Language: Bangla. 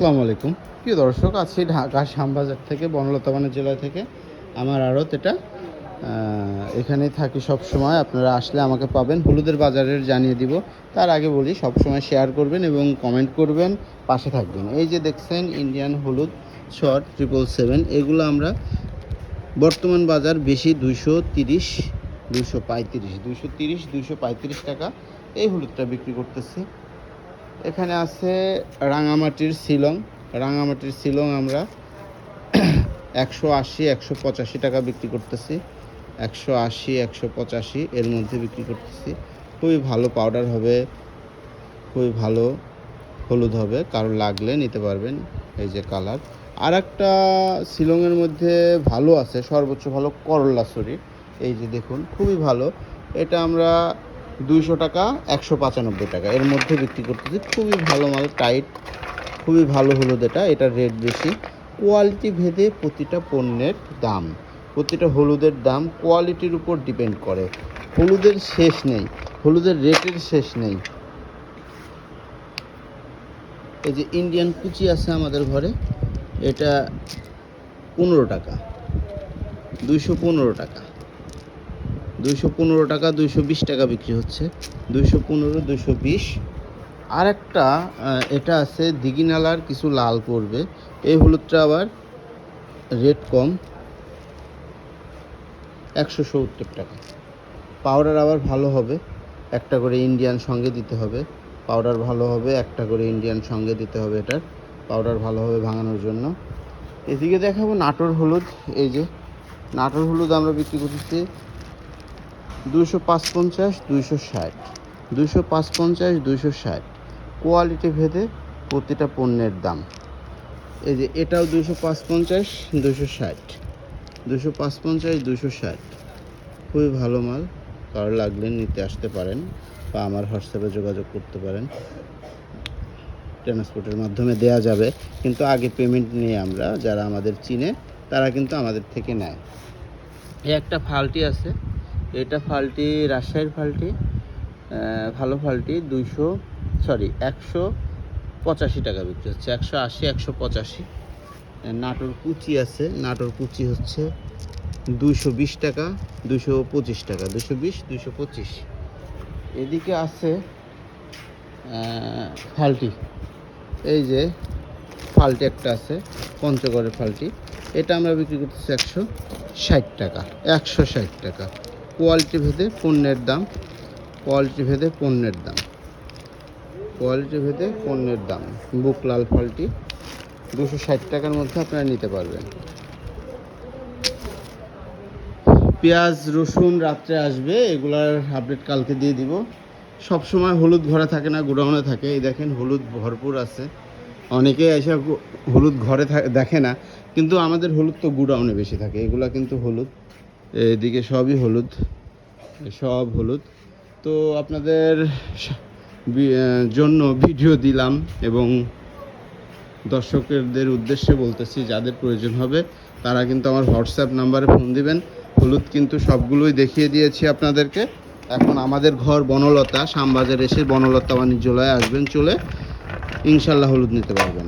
আসসালামু আলাইকুম প্রিয় দর্শক, আছি ঢাকা শ্যামবাজার থেকে, বনলতা বাণিজ্যালয় থেকে। আমার আড়ত এটা, এখানেই থাকি সব সময়। আপনারা আসলে আমাকে পাবেন। হলুদের বাজারের জানিয়ে দিব। তার আগে বলি, সব সময় শেয়ার করবেন এবং কমেন্ট করবেন, পাশে থাকবেন। এই যে দেখছেন ইন্ডিয়ান হলুদ শর্ট 777, এগুলো আমরা বর্তমান বাজার বেশি 230, 235 টাকা এই হলুদটা বিক্রি করতেছি। এখানে আছে রাঙামাটির শিলং আমরা 180, 185 টাকা বিক্রি করতেছি। 180, 185 এর মধ্যে বিক্রি করতেছি। খুবই ভালো পাউডার হবে, খুবই ভালো হলুদ হবে। কারো লাগলে নিতে পারবেন। এই যে কালার। আর একটা শিলংয়ের মধ্যে ভালো আছে, সর্বোচ্চ ভালো করলা সরি। এই যে দেখুন, খুবই ভালো। এটা আমরা 200 টাকা, 195 টাকা এর মধ্যে বিক্রি করতেছি। খুবই ভালো মাল, টাইট, খুবই ভালো হলুদ। এটার রেট বেশি। কোয়ালিটি ভেদে প্রতিটা পণ্যের দাম, প্রতিটা হলুদের দাম কোয়ালিটির উপর ডিপেন্ড করে। হলুদের শেষ নেই, হলুদের রেটের শেষ নেই। এই যে ইন্ডিয়ান কুচি আছে আমাদের ঘরে, এটা 15 টাকা, 215 টাকা, 215 টাকা, 220 টাকা বিক্রি হচ্ছে। 215, 220। আর একটা এটা আছে দিঘিনালার, কিছু লাল পড়বে। এই হলুদটা আবার রেট কম, 170 টাকা। পাউডার আবার ভালো হবে, একটা করে ইন্ডিয়ান সঙ্গে দিতে হবে। পাউডার ভালো হবে, একটা করে ইন্ডিয়ান সঙ্গে দিতে হবে। এটার পাউডার ভালো হবে ভাঙানোর জন্য। এদিকে দেখাবো নাটোর হলুদ। এই যে নাটোর হলুদ আমরা বিক্রি করতেছি 255, 260, 255, 260। কোয়ালিটি ভেদে প্রতিটা পণ্যের দাম। এই যে এটাও 255, 260, 255, 260। খুবই ভালো মাল। কারো লাগলে নিতে আসতে পারেন বা আমার হোয়াটসঅ্যাপে যোগাযোগ করতে পারেন। ট্রান্সপোর্টের মাধ্যমে দেয়া যাবে, কিন্তু আগে পেমেন্ট নিয়ে আমরা, যারা আমাদের চিনে তারা কিন্তু আমাদের থেকে নেয়। এই একটা ফাল্টি আছে, এটা ফাল্টি রাজশাহীর ফাল্টি, ভালো ফাল্টি। 185 টাকা বিক্রি হচ্ছে। 180, 185। নাটোর কুচি আছে, নাটোর কুচি হচ্ছে 220 টাকা, 225 টাকা, 220, 225। এদিকে আছে ফাল্টি। এই যে ফাল্টি একটা আছে, পঞ্চগড়ের ফাল্টি। এটা আমরা বিক্রি করতেছি 160 টাকা, 160 টাকা। কোয়ালিটি ভেদে পণ্যের দাম, কোয়ালিটি ভেদে পণ্যের দাম, কোয়ালিটি ভেদে পণ্যের দাম। বুক লাল ফাল্টি 260 টাকার মধ্যে আপনারা নিতে পারবেন। পেঁয়াজ রসুন রাত্রে আসবে, এগুলার আপডেট কালকে দিয়ে দিব। সব সময় হলুদ ঘরে থাকে না, গোডাউনে থাকে। এই দেখেন হলুদ ভরপুর আছে। অনেকে এসে হলুদ ঘরে দেখে না, কিন্তু আমাদের হলুদ তো গোডাউনে বেশি থাকে। এগুলা কিন্তু হলুদ, এদিকে সবই হলুদ, সব হলুদ। তো আপনাদের জন্য ভিডিও দিলাম এবং দর্শকদের উদ্দেশ্যে বলতেছি, যাদের প্রয়োজন হবে তারা কিন্তু আমার হোয়াটসঅ্যাপ নাম্বারে ফোন দিবেন। হলুদ কিন্তু সবগুলোই দেখিয়ে দিয়েছি আপনাদেরকে। এখন আমাদের ঘর বনলতা, শ্যামবাজার এসে বনলতা বাণিজ্যালয়ে আসবেন, চলে ইনশাল্লাহ হলুদ নিতে পারবেন।